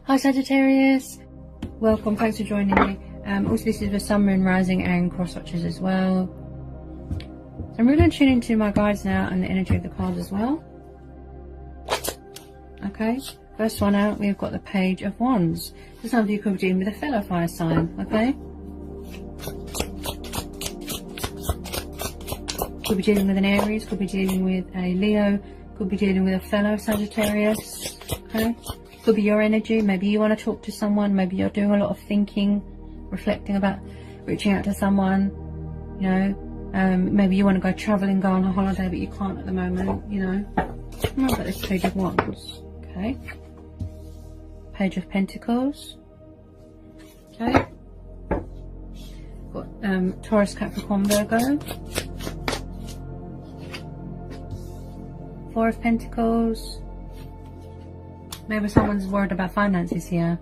Hi Sagittarius, welcome, thanks for joining me. Also this is for Sun, Moon, Rising and cross watchers as well. So I'm really going to tune into my guides now and the energy of the cards as well. Okay, first one out, we've got the Page of Wands. So some of you could be dealing with a fellow fire sign, okay? Could be dealing with an Aries, could be dealing with a Leo, could be dealing with a fellow Sagittarius, okay? Could be your energy. Maybe you want to talk to someone, maybe you're doing a lot of thinking, reflecting about reaching out to someone, you know. Maybe you want to go travelling, go on a holiday, but you can't at the moment, you know. What about this Page of Wands? Okay. Page of Pentacles. Okay. Got Taurus, Capricorn, Virgo. Four of Pentacles. Maybe someone's worried about finances here.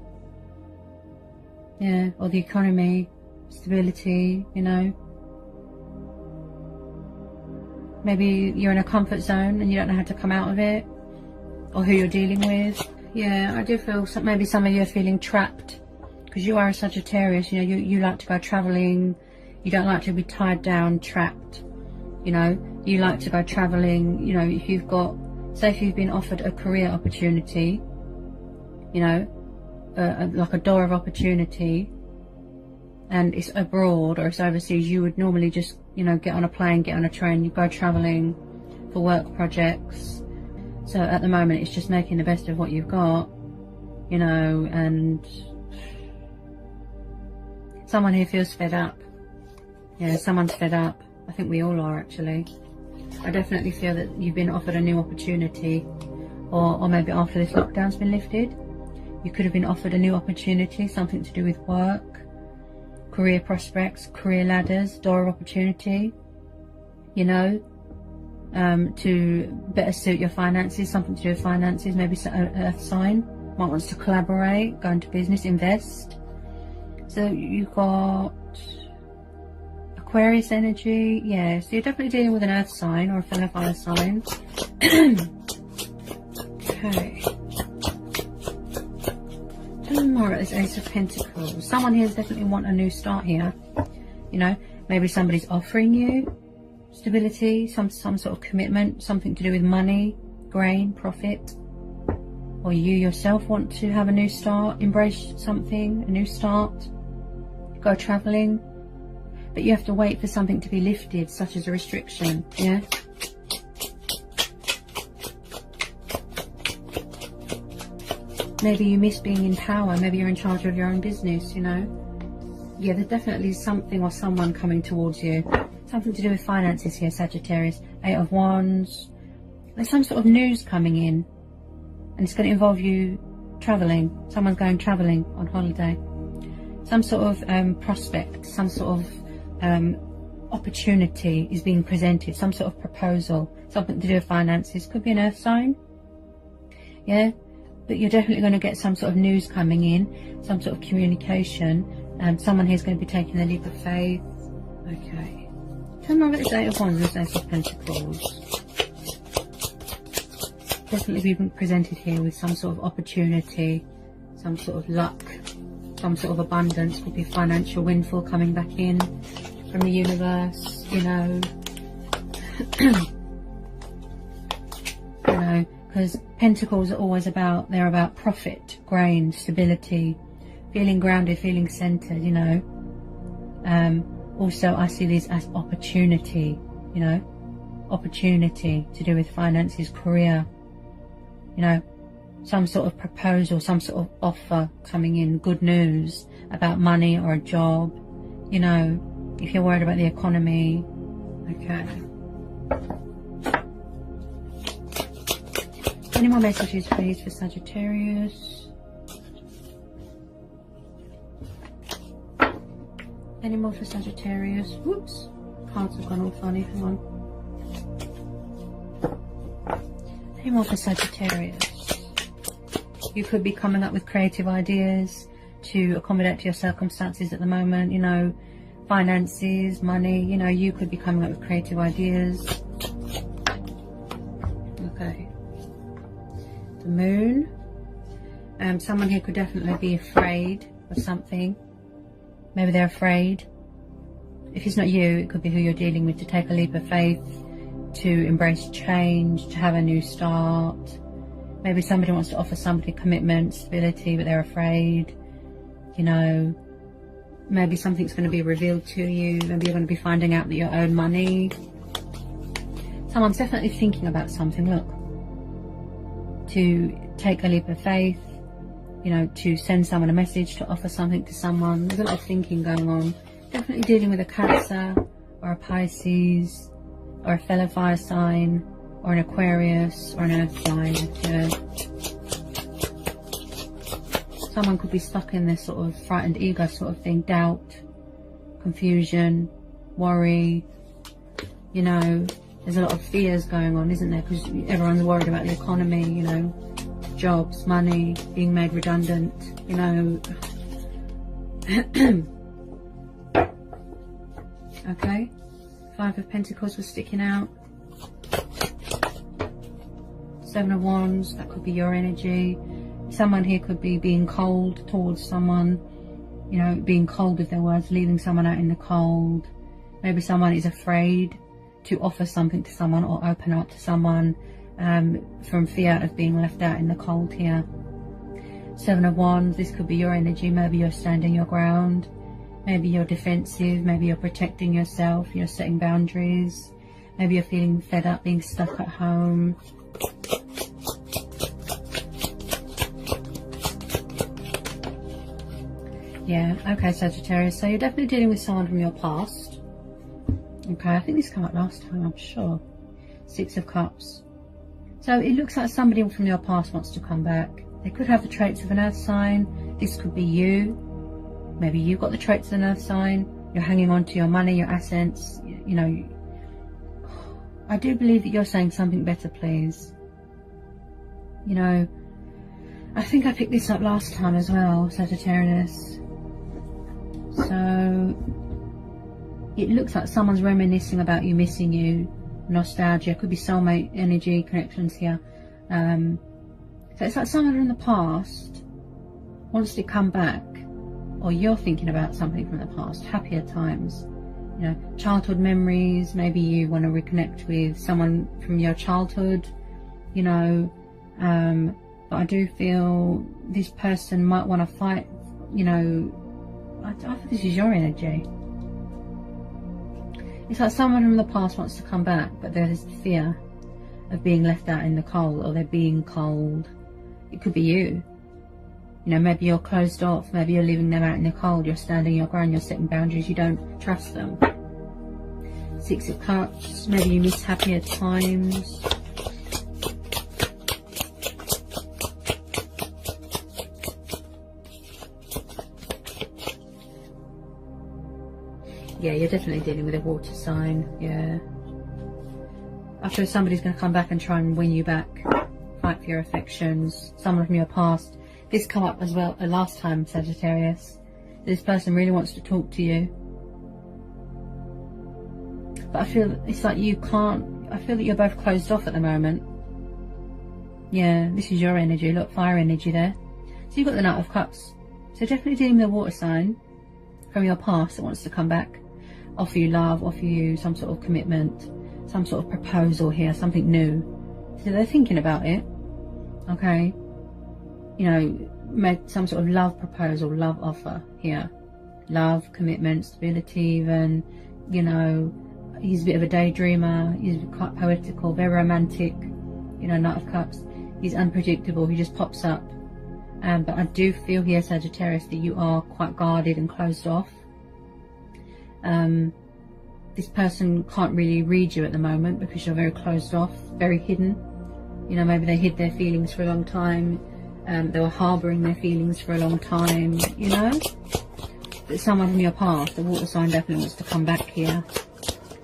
Yeah, or the economy, stability, you know. Maybe you're in a comfort zone and you don't know how to come out of it, or who you're dealing with. Yeah, I do feel maybe some of you are feeling trapped because you are a Sagittarius. You know, you like to go traveling. You don't like to be tied down, trapped. You know, you like to go traveling. You know, if you've got, say, if you've been offered a career opportunity, you know, like a door of opportunity, and it's abroad or it's overseas, you would normally just, you know, get on a plane, get on a train, you go traveling for work projects. So at the moment it's just making the best of what you've got, you know, and someone here feels fed up. Yeah, someone's fed up. I think we all are, actually. I definitely feel that you've been offered a new opportunity, or maybe after this lockdown's been lifted, you could have been offered a new opportunity, something to do with work, career prospects, career ladders, door of opportunity, you know, to better suit your finances, something to do with finances. Maybe an earth sign might wants to collaborate, go into business, invest. So you've got Aquarius energy, yeah, so you're definitely dealing with an earth sign or a fellow fire sign. Okay. Tell me more about this Ace of Pentacles. Someone here definitely want a new start here. You know, maybe somebody's offering you stability, some sort of commitment, something to do with money, gain, profit. Or you yourself want to have a new start, embrace something, a new start, go travelling. But you have to wait for something to be lifted, such as a restriction, yeah? Maybe you miss being in power, maybe you're in charge of your own business, you know? Yeah, there's definitely something or someone coming towards you. Something to do with finances here, Sagittarius. Eight of Wands. There's some sort of news coming in, and it's going to involve you travelling. Someone's going travelling on holiday. Some sort of prospect, some sort of opportunity is being presented, some sort of proposal, something to do with finances. Could be an earth sign, yeah, but you're definitely going to get some sort of news coming in, some sort of communication. Someone here is going to be taking the leap of faith. Okay, tell me about this Eight of Wands, this Ace of Pentacles. Definitely being presented here with some sort of opportunity, some sort of luck, some sort of abundance. Could be financial windfall coming back in from the universe, you know. You know, because Pentacles are always about, they're about profit, gain, stability, feeling grounded, feeling centered, you know. Also I see these as opportunity, you know, opportunity to do with finances, career, you know, some sort of proposal, some sort of offer coming in, good news about money or a job, you know, if you're worried about the economy. Okay. Any more messages, please, for Sagittarius? Any more for Sagittarius? Whoops. Cards have gone all funny. Hang on. Any more for Sagittarius? You could be coming up with creative ideas to accommodate to your circumstances at the moment, you know, finances, money, you know, you could be coming up with creative ideas. Okay. The Moon, Someone here could definitely be afraid of something. Maybe they're afraid. If it's not you, it could be who you're dealing with, to take a leap of faith, to embrace change, to have a new start. Maybe somebody wants to offer somebody commitment, stability, but they're afraid. You know, maybe something's going to be revealed to you. Maybe you're going to be finding out that you own money. Someone's definitely thinking about something, look. To take a leap of faith, you know, to send someone a message, to offer something to someone. There's a lot of thinking going on. Definitely dealing with a Cancer or a Pisces or a fellow fire sign or an Aquarius or an earth sign. Yeah. Someone could be stuck in this sort of frightened ego sort of thing, doubt, confusion, worry. You know, there's a lot of fears going on, isn't there? Because everyone's worried about the economy, you know, jobs, money, being made redundant, you know. Okay, 5 of Pentacles was sticking out. 7 of Wands, that could be your energy. Someone here could be being cold towards someone, you know, being cold with their words, leaving someone out in the cold. Maybe someone is afraid to offer something to someone or open up to someone from fear of being left out in the cold here. 7 of Wands, this could be your energy. Maybe you're standing your ground. Maybe you're defensive. Maybe you're protecting yourself. You're setting boundaries. Maybe you're feeling fed up being stuck at home. Yeah, okay, Sagittarius. So you're definitely dealing with someone from your past. Okay, I think this came up last time, I'm sure. 6 of Cups. So it looks like somebody from your past wants to come back. They could have the traits of an earth sign. This could be you. Maybe you've got the traits of an earth sign. You're hanging on to your money, your assets. You know, I do believe that you're saying something better, please. You know, I think I picked this up last time as well, Sagittarius. So it looks like someone's reminiscing about you, missing you. Nostalgia, could be soulmate energy connections here. So it's like someone from the past wants to come back, or you're thinking about something from the past, happier times, you know, childhood memories. Maybe you want to reconnect with someone from your childhood, you know, but I do feel this person might want to fight, you know. I think this is your energy. It's like someone from the past wants to come back, but there's fear of being left out in the cold, or they're being cold. It could be you. You know, maybe you're closed off, maybe you're leaving them out in the cold, you're standing your ground, you're setting boundaries, you don't trust them. 6 of Cups, maybe you miss happier times. Yeah, you're definitely dealing with a water sign, yeah. I'm sure somebody's going to come back and try and win you back. Fight for your affections. Someone from your past. This come up as well last time, Sagittarius. This person really wants to talk to you. But I feel it's like you can't. I feel that you're both closed off at the moment. Yeah, this is your energy. Look, fire energy there. So you've got the Knight of Cups. So definitely dealing with a water sign from your past that wants to come back. Offer you love, offer you some sort of commitment, some sort of proposal here, something new. So they're thinking about it, okay? You know, made some sort of love proposal, love offer here. Love, commitment, stability even, you know. He's a bit of a daydreamer, he's quite poetical, very romantic, you know, Knight of Cups. He's unpredictable, he just pops up. But I do feel here, Sagittarius, that you are quite guarded and closed off. This person can't really read you at the moment because you're very closed off, very hidden. You know, maybe they hid their feelings for a long time. They were harbouring their feelings for a long time, you know. But someone from your past, the water sign, definitely wants to come back here.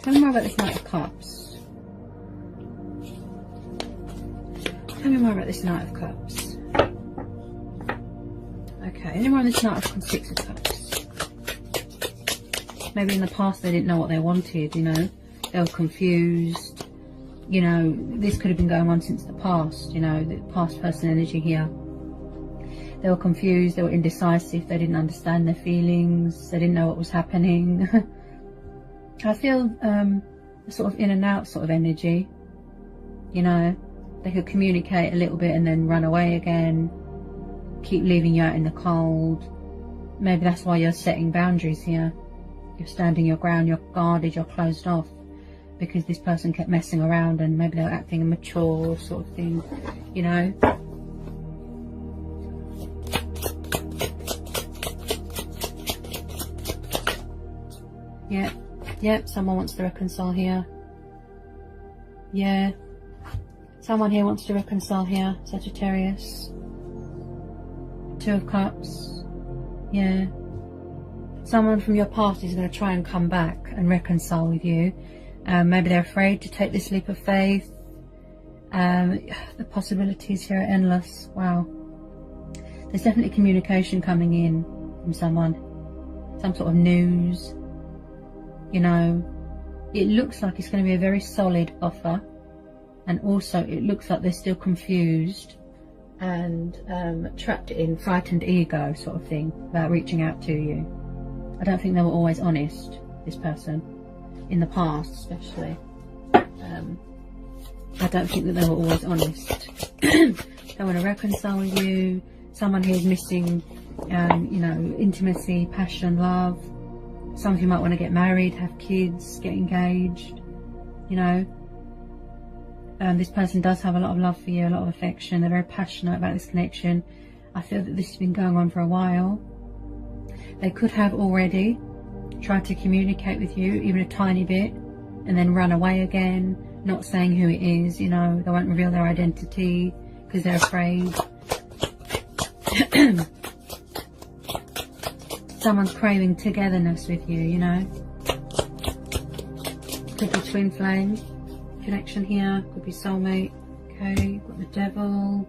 Tell me more about this Knight of Cups. Tell me more about this Knight of Cups. Okay, any more on this Knight of 6 of Cups? Maybe in the past they didn't know what they wanted, you know. They were confused. You know, this could have been going on since the past, you know, the past person energy here. They were confused, they were indecisive, they didn't understand their feelings, they didn't know what was happening. I feel sort of in and out sort of energy, you know. They could communicate a little bit and then run away again, keep leaving you out in the cold. Maybe that's why you're setting boundaries here. You're standing your ground, you're guarded, you're closed off, because this person kept messing around and maybe they were acting immature sort of thing, you know. Yep, someone wants to reconcile here. Yeah, someone here wants to reconcile here, Sagittarius. 2 of Cups. Yeah. Someone from your past is going to try and come back and reconcile with you. Maybe they're afraid to take this leap of faith. The possibilities here are endless. Wow. There's definitely communication coming in from someone. Some sort of news. You know, it looks like it's going to be a very solid offer. And also it looks like they're still confused and trapped in frightened ego sort of thing about reaching out to you. I don't think they were always honest, this person, in the past especially. I don't think that they were always honest. They want to reconcile with you. Someone here is missing, you know, intimacy, passion, love. Some of you might want to get married, have kids, get engaged, you know. This person does have a lot of love for you, a lot of affection. They're very passionate about this connection. I feel that this has been going on for a while. They could have already tried to communicate with you, even a tiny bit, and then run away again, not saying who it is, you know. They won't reveal their identity because they're afraid. Someone's craving togetherness with you, you know. Could be twin flame connection here, could be soulmate. Okay, got the Devil.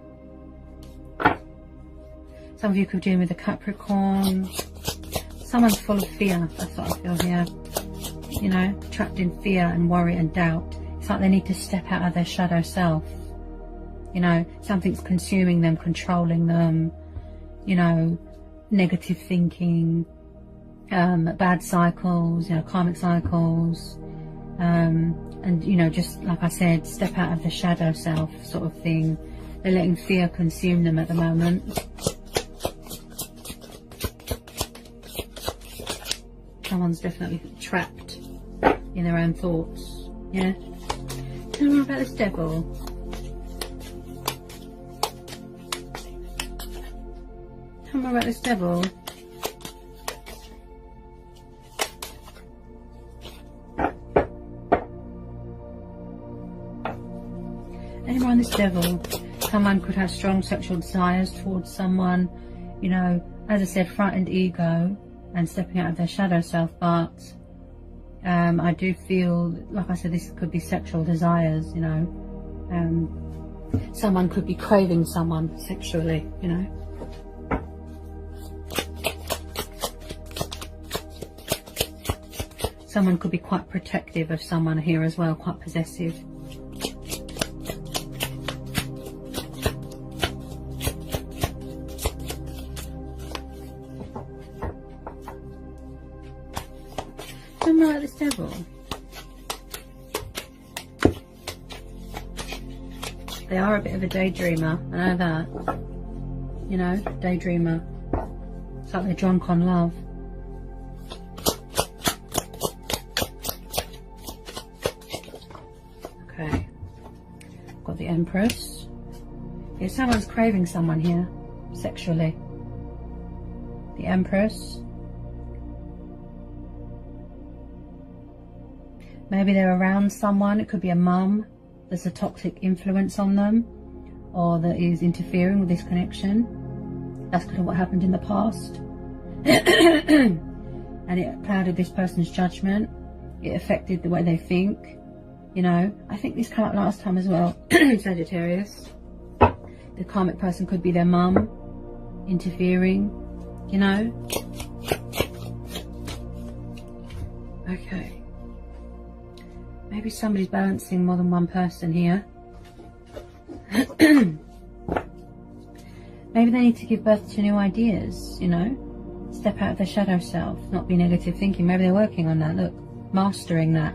Some of you could be dealing with a Capricorn. Someone's full of fear, that's what I feel here. You know, trapped in fear and worry and doubt. It's like they need to step out of their shadow self. You know, something's consuming them, controlling them. You know, negative thinking, bad cycles, you know, karmic cycles. And, you know, just like I said, step out of the shadow self sort of thing. They're letting fear consume them at the moment. Someone's definitely trapped in their own thoughts. Yeah. Tell me more about this Devil. Tell me more about this Devil. Any more on this Devil? Someone could have strong sexual desires towards someone. You know, as I said, frightened ego and stepping out of their shadow self, but I do feel, like I said, this could be sexual desires, you know. Someone could be craving someone sexually, you know. Someone could be quite protective of someone here as well, quite possessive. Remember this Devil. They are a bit of a daydreamer, I know that. You know, daydreamer. It's like they're drunk on love. Okay. Got the Empress. Yeah, someone's craving someone here, sexually. The Empress. Maybe they're around someone. It could be a mum. There's a toxic influence on them, or that is interfering with this connection. That's kind of what happened in the past. And it clouded this person's judgment. It affected the way they think. You know, I think this came out last time as well. Sagittarius. The karmic person could be their mum interfering, you know. Okay. Maybe somebody's balancing more than one person here. Maybe they need to give birth to new ideas, you know, step out of their shadow self, not be negative thinking. Maybe they're working on that. Look, mastering that.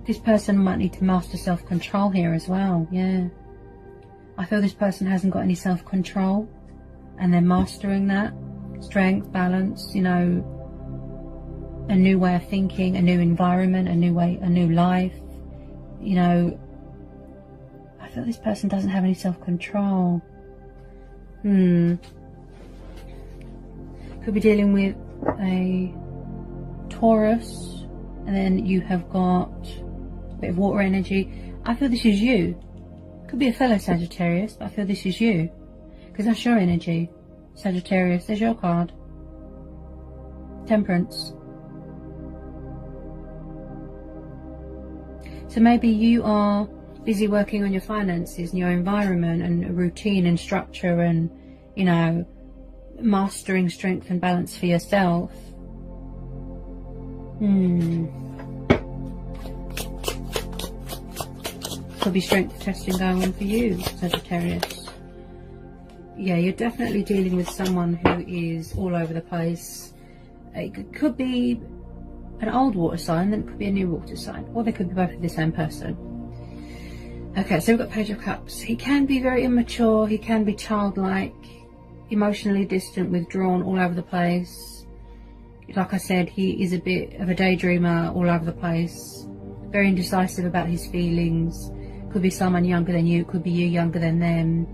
This person might need to master self-control here as well. Yeah, I feel this person hasn't got any self-control, and they're mastering that. Strength, balance, you know, a new way of thinking, a new environment, a new way, a new life. You know, I feel this person doesn't have any self-control. Could be dealing with a Taurus, and then you have got a bit of water energy. I feel this is you. Could be a fellow Sagittarius, but I feel this is you, because that's your energy. Sagittarius, there's your card. Temperance. So maybe you are busy working on your finances and your environment and routine and structure and, you know, mastering strength and balance for yourself. Could be strength testing going on for you, Sagittarius. Yeah, you're definitely dealing with someone who is all over the place. It could be an old water sign, then it could be a new water sign, or they could be both of the same person. Okay, so we've got Page of Cups. He can be very immature, he can be childlike, emotionally distant, withdrawn, all over the place. Like I said, he is a bit of a daydreamer, all over the place, very indecisive about his feelings. Could be someone younger than you, could be you younger than them,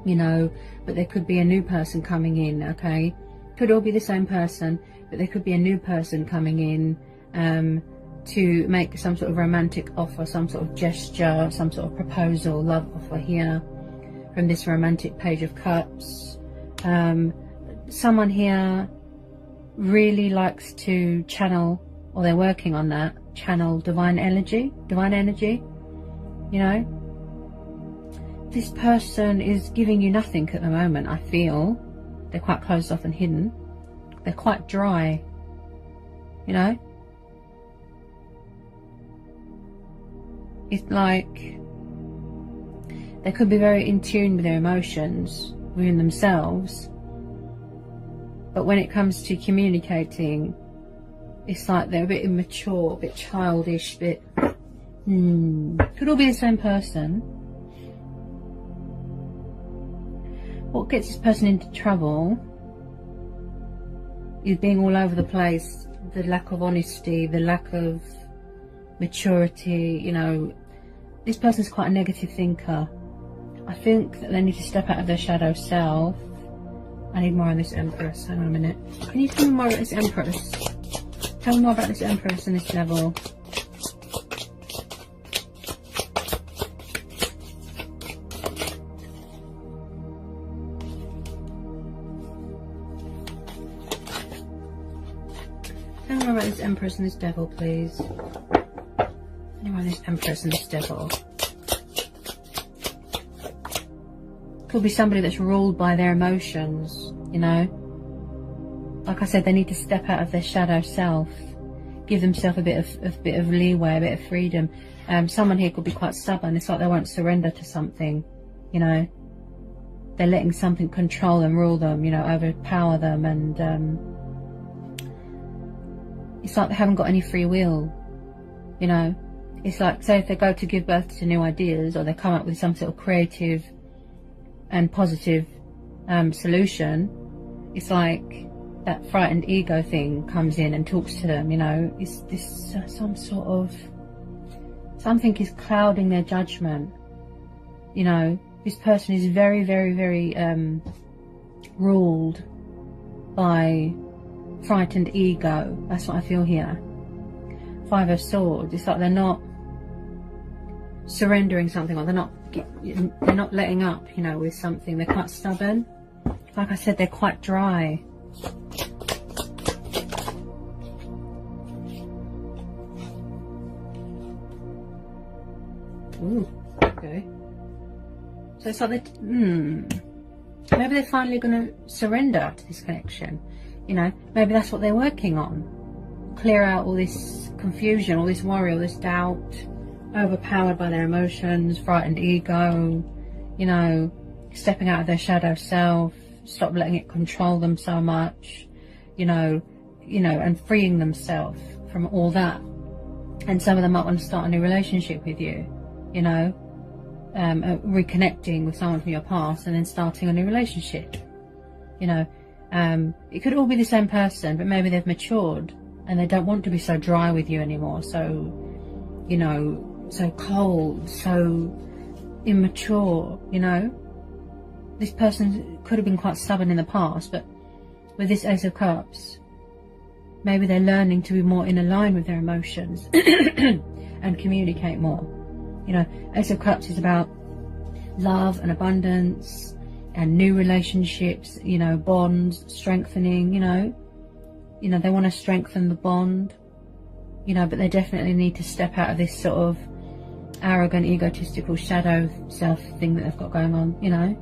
you know, but there could be a new person coming in, okay? Could all be the same person, but there could be a new person coming in to make some sort of romantic offer, some sort of gesture, some sort of proposal, love offer here from this romantic Page of Cups. Someone here really likes to channel, or they're working on that, channel divine energy, you know. This person is giving you nothing at the moment, I feel. They're quite closed off and hidden. They're quite dry, you know. It's like they could be very in tune with their emotions within themselves, but when it comes to communicating, it's like they're a bit immature, a bit childish, a bit could all be the same person. What gets this person into trouble is being all over the place, the lack of honesty, the lack of maturity, you know. This person's quite a negative thinker. I think that they need to step out of their shadow self. I need more on this Empress. Hang on a minute. Can you tell me more about this Empress? Tell me more about this Empress and this Devil. Tell me more about this Empress and this Devil, please. This Empress and this Devil. Could be somebody that's ruled by their emotions, you know. Like I said, they need to step out of their shadow self, give themselves a bit of leeway, a bit of freedom. Someone here could be quite stubborn. It's like they won't surrender to something, you know. They're letting something control them, rule them, you know, overpower them, and it's like they haven't got any free will, you know. It's like, say if they go to give birth to new ideas, or they come up with some sort of creative and positive solution, it's like that frightened ego thing comes in and talks to them, you know. Is this some sort of, something is clouding their judgment, you know. This person is very, very, very ruled by frightened ego. That's what I feel here. Five of Swords. It's like they're not surrendering something, or they're not letting up, you know, with something. They're quite stubborn. Like I said, they're quite dry. Ooh, okay. So it's like they, maybe they're finally going to surrender to this connection. You know, maybe that's what they're working on. Clear out all this confusion, all this worry, all this doubt, overpowered by their emotions, frightened ego, you know, stepping out of their shadow self, stop letting it control them so much, you know, and freeing themselves from all that. And some of them might want to start a new relationship with you, you know, reconnecting with someone from your past and then starting a new relationship, you know. It could all be the same person, but maybe they've matured and they don't want to be so dry with you anymore, so, you know, so cold, so immature, you know. This person could have been quite stubborn in the past, but with this Ace of Cups, maybe they're learning to be more in line with their emotions and communicate more. You know, Ace of Cups is about love and abundance and new relationships, you know, bonds, strengthening, you know, they want to strengthen the bond, you know, but they definitely need to step out of this sort of arrogant, egotistical shadow self thing that they've got going on, you know,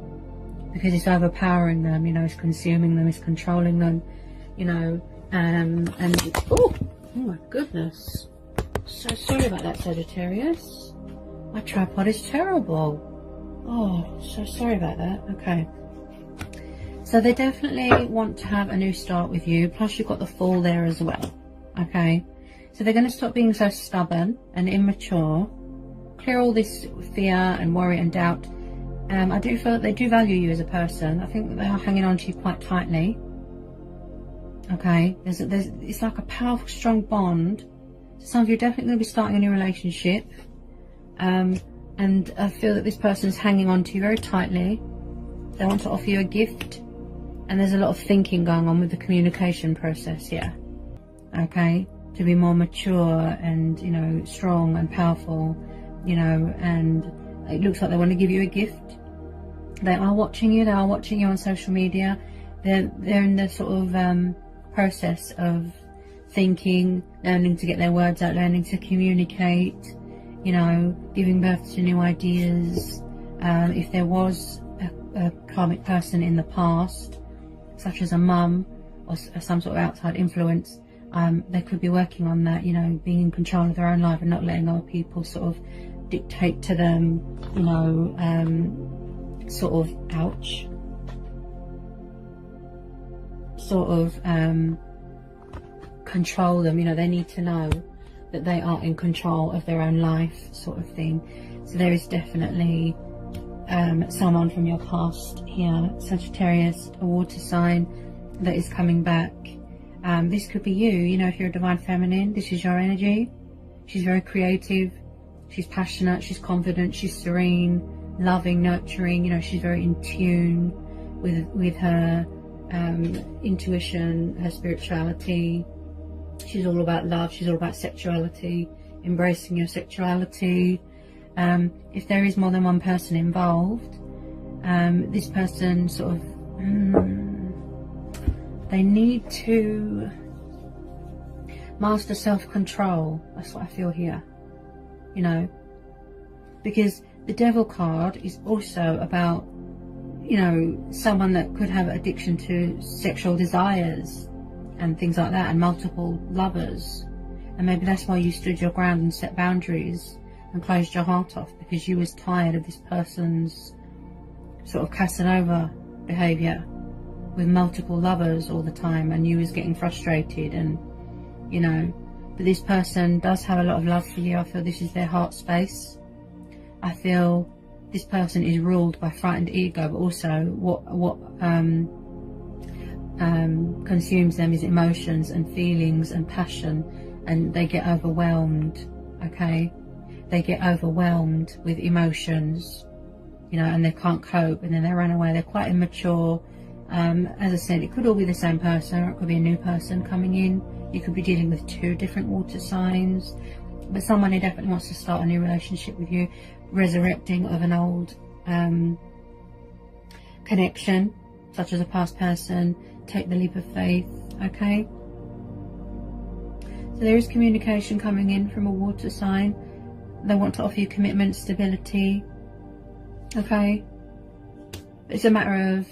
because it's overpowering them, you know, it's consuming them, it's controlling them, you know, and oh my goodness, so sorry about that, Sagittarius. My tripod is terrible. Oh, so sorry about that. Okay. So they definitely want to have a new start with you. Plus you've got the Fool there as well. Okay. So they're going to stop being so stubborn and immature. Clear all this fear and worry and doubt. I do feel that they do value you as a person. I think that they are hanging on to you quite tightly. Okay. It's like a powerful, strong bond. So some of you are definitely going to be starting a new relationship. And I feel that this person's hanging on to you very tightly. They want to offer you a gift, and there's a lot of thinking going on with the communication process here. Okay, to be more mature and, you know, strong and powerful, you know, and it looks like they want to give you a gift. They are watching you. They are watching you on social media. They're in the sort of process of thinking, learning to get their words out, learning to communicate. You know, giving birth to new ideas. If there was a karmic person in the past, such as a mum or some sort of outside influence, they could be working on that, you know, being in control of their own life and not letting other people sort of dictate to them, you know, sort of, ouch, sort of control them. You know, they need to know that they are in control of their own life, sort of thing. So there is definitely someone from your past here, Sagittarius, a water sign, that is coming back. This could be you, you know, if you're a divine feminine, this is your energy. She's very creative, she's passionate, she's confident, she's serene, loving, nurturing, you know, she's very in tune with her intuition, her spirituality. She's all about love, she's all about sexuality, embracing your sexuality. If there is more than one person involved, this person sort of, they need to master self-control. That's what I feel here, you know, because the Devil card is also about, you know, someone that could have addiction to sexual desires and things like that, and multiple lovers, and maybe that's why you stood your ground and set boundaries and closed your heart off, because you was tired of this person's sort of Casanova behaviour with multiple lovers all the time, and you was getting frustrated, and, you know, but this person does have a lot of love for you. I feel this is their heart space. I feel this person is ruled by frightened ego, but also what consumes them is emotions and feelings and passion, and they get overwhelmed. Okay, they get overwhelmed with emotions, you know, and they can't cope, and then they run away. They're quite immature. As I said, it could all be the same person, or it could be a new person coming in. You could be dealing with two different water signs, but someone who definitely wants to start a new relationship with you, resurrecting of an old connection, such as a past person. Take the leap of faith. Okay, so there is communication coming in from a water sign. They want to offer you commitment, stability. Okay, it's a matter of,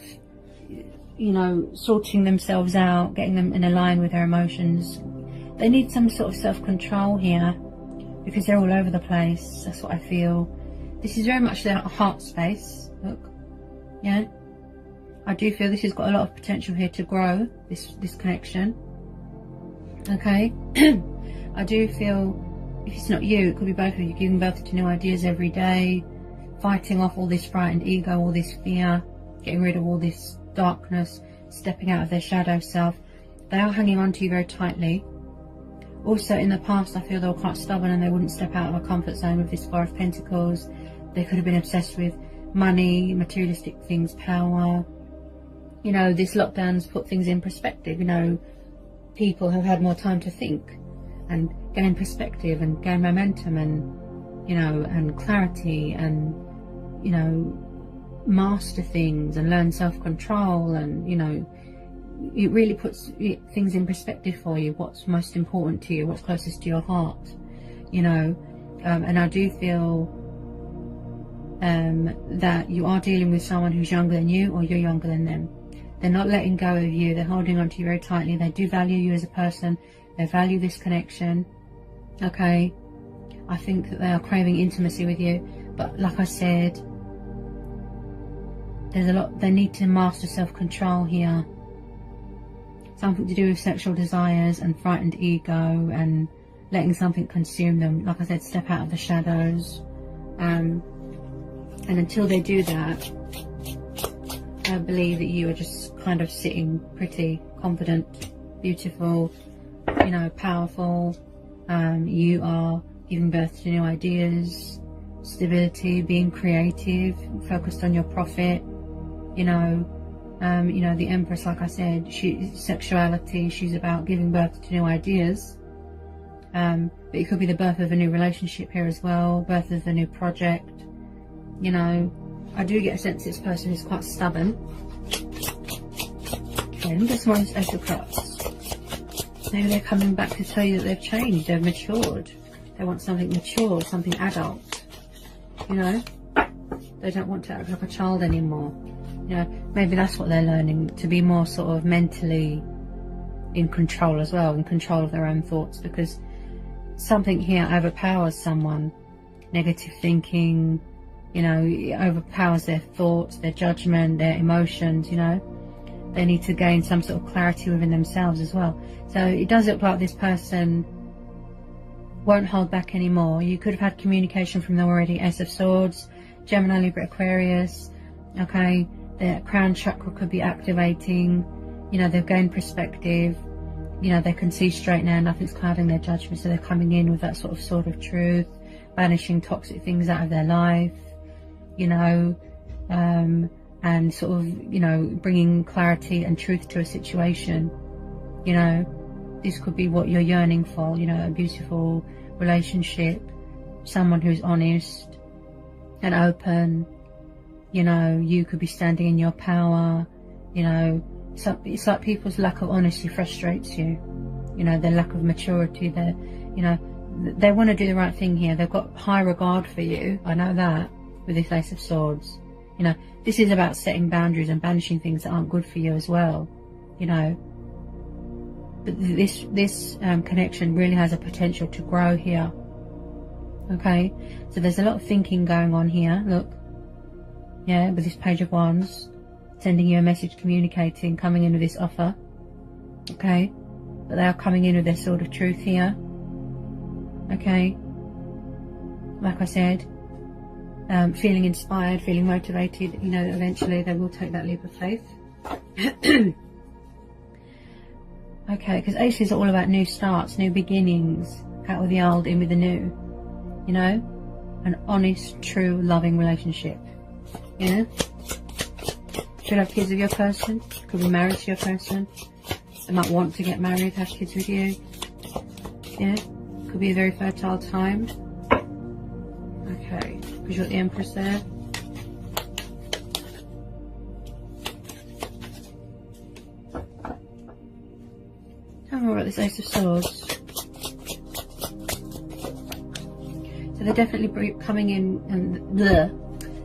you know, sorting themselves out, getting them in a line with their emotions. They need some sort of self-control here, because they're all over the place. That's what I feel. This is very much their heart space. Look, yeah. I do feel this has got a lot of potential here to grow, this connection. Okay. I do feel, if it's not you, it could be both of you, giving birth to new ideas every day, fighting off all this frightened ego, all this fear, getting rid of all this darkness, stepping out of their shadow self. They are hanging on to you very tightly. Also, in the past, I feel they were quite stubborn and they wouldn't step out of a comfort zone with this Four of Pentacles. They could have been obsessed with money, materialistic things, power. You know, this lockdown's put things in perspective. You know, people have had more time to think and gain perspective and gain momentum and, you know, and clarity and, you know, master things and learn self-control. And, you know, it really puts things in perspective for you, what's most important to you, what's closest to your heart, you know. And I do feel that you are dealing with someone who's younger than you, or you're younger than them. They're not letting go of you. They're holding on to you very tightly. They do value you as a person. They value this connection. Okay. I think that they are craving intimacy with you. But like I said, there's a lot. They need to master self-control here. Something to do with sexual desires and frightened ego and letting something consume them. Like I said, step out of the shadows. And until they do that, I believe that you are just kind of sitting pretty, confident, beautiful, you know, powerful. You are giving birth to new ideas, stability, being creative, focused on your profit, you know. You know, the Empress, like I said, sexuality, she's about giving birth to new ideas. But it could be the birth of a new relationship here as well, birth of a new project, you know. I do get a sense this person is quite stubborn. Okay, look at someone's Ace of Cups. Maybe they're coming back to tell you that they've changed, they've matured. They want something mature, something adult, you know. They don't want to act like a child anymore. You know, maybe that's what they're learning, to be more sort of mentally in control as well, in control of their own thoughts, because something here overpowers someone. Negative thinking, you know, it overpowers their thoughts, their judgment, their emotions, you know. They need to gain some sort of clarity within themselves as well. So it does look like this person won't hold back anymore. You could have had communication from them already. Ace of Swords, Gemini, Libra, Aquarius, okay. Their crown chakra could be activating, you know, they've gained perspective, you know, they can see straight now, nothing's clouding their judgment, so they're coming in with that sort of sword of truth, banishing toxic things out of their life, you know, and sort of, you know, bringing clarity and truth to a situation. You know, this could be what you're yearning for, you know, a beautiful relationship, someone who's honest and open. You know, you could be standing in your power. You know, it's like people's lack of honesty frustrates you. You know, their lack of maturity. Their, you know, they want to do the right thing here. They've got high regard for you. I know that with this Ace of Swords. You know, this is about setting boundaries and banishing things that aren't good for you as well. You know, but this connection really has a potential to grow here. Okay, so there's a lot of thinking going on here. Look. Yeah, with this Page of Wands, sending you a message, communicating, coming in with this offer. Okay, but they are coming in with their sword of truth here. Okay, like I said, feeling inspired, feeling motivated. You know, eventually they will take that leap of faith. Okay, because Aces are all about new starts, new beginnings, out with the old, in with the new. You know, an honest, true, loving relationship. You know, should have kids with your person, could be married to your person. They might want to get married, have kids with you. Yeah, could be a very fertile time. Okay, because you've got the Empress there. Tell me more about this Ace of Swords. So they're definitely coming in and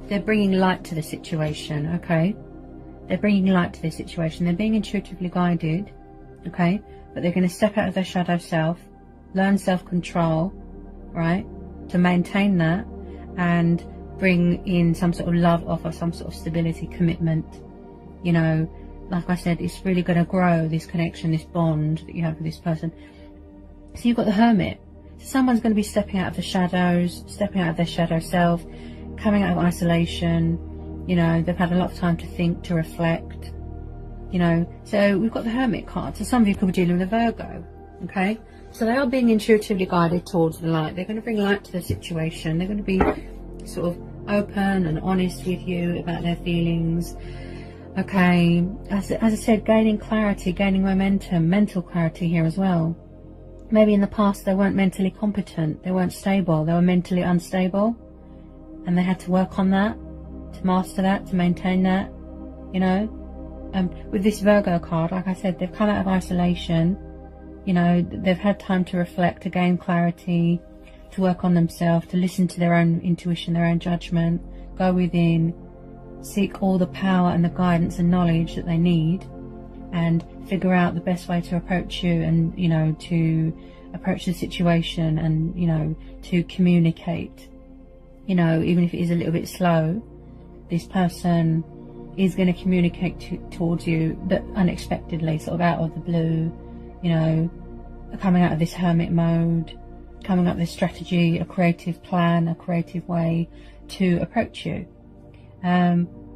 they're bringing light to the situation, okay? They're bringing light to the situation. They're being intuitively guided, okay? But they're going to step out of their shadow self, learn self-control, right? To maintain that and bring in some sort of love offer, some sort of stability, commitment, You know, like I said, it's really going to grow, this connection, this bond that you have with this person. So you've got the Hermit. So someone's going to be stepping out of the shadows, stepping out of their shadow self, coming out of isolation. You know, they've had a lot of time to think, to reflect. You know, so we've got the Hermit card. So some of you could be dealing with a Virgo. Okay, so they are being intuitively guided towards the light. They're going to bring light to the situation. They're going to be sort of open and honest with you about their feelings. Okay, as I said, gaining clarity, gaining momentum, mental clarity here as well. Maybe in the past they weren't mentally competent, they weren't stable, they were mentally unstable, and they had to work on that, to master that, to maintain that, you know. With this Virgo card, like I said, they've come out of isolation, you know, they've had time to reflect, to gain clarity, to work on themselves, to listen to their own intuition, their own judgment, go within, seek all the power and the guidance and knowledge that they need, and figure out the best way to approach you, and, you know, to approach the situation, and, you know, to communicate. You know, even if it is a little bit slow, this person is going to communicate towards you, but unexpectedly, sort of out of the blue, you know, coming out of this hermit mode, coming up with a strategy, a creative plan, a creative way to approach you.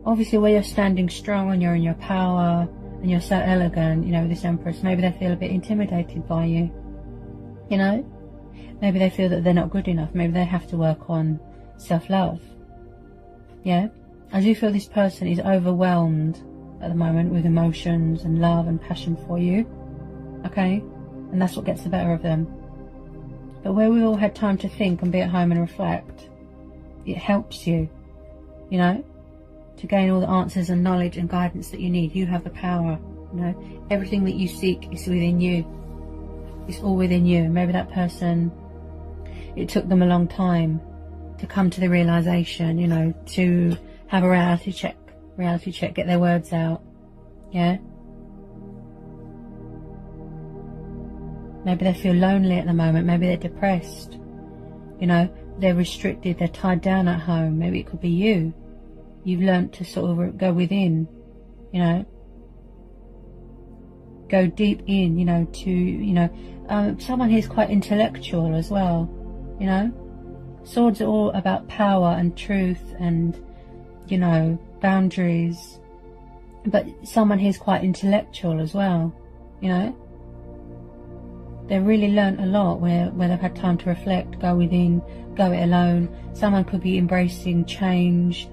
Obviously where you're standing strong and you're in your power and you're so elegant, you know, with this Empress, maybe they feel a bit intimidated by you, you know. Maybe they feel that they're not good enough. Maybe they have to work on self-love. Yeah, I do feel this person is overwhelmed at the moment with emotions and love and passion for you. Okay, and that's what gets the better of them. But where we all had time to think and be at home and reflect, it helps you, you know, to gain all the answers and knowledge and guidance that you need. You have the power, you know. Everything that you seek is within you. It's all within you. Maybe that person, it took them a long time to come to the realization, you know, to have a reality check, get their words out. Yeah. Maybe they feel lonely at the moment. Maybe they're depressed. You know, they're restricted. They're tied down at home. Maybe it could be you. You've learnt to sort of go within, you know, go deep in, you know, to, you know, someone who's quite intellectual as well, you know. Swords are all about power and truth and, you know, boundaries. But someone who's quite intellectual as well, you know. They've really learnt a lot where they've had time to reflect, go within, go it alone. Someone could be embracing change,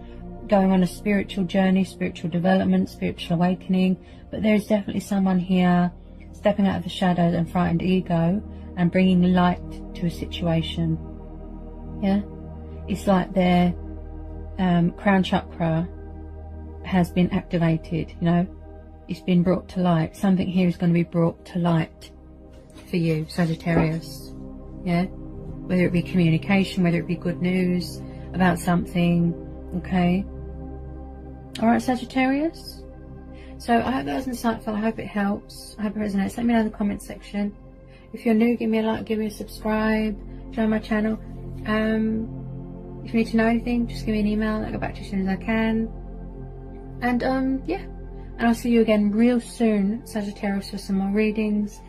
going on a spiritual journey, spiritual development, spiritual awakening. But there is definitely someone here stepping out of the shadows and frightened ego and bringing light to a situation. Yeah, it's like their crown chakra has been activated, you know. It's been brought to light. Something here is going to be brought to light for you, Sagittarius. Yeah, whether it be communication, whether it be good news about something. Okay. All right, Sagittarius. So I hope that was insightful. I hope it helps. I hope it resonates. Let me know in the comment section. If you're new, give me a like, give me a subscribe, join my channel. If you need to know anything, just give me an email. I'll get back to you as soon as I can. And yeah, and I'll see you again real soon, Sagittarius, for some more readings.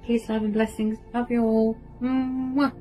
Peace, love and blessings. Love you all. Mwah.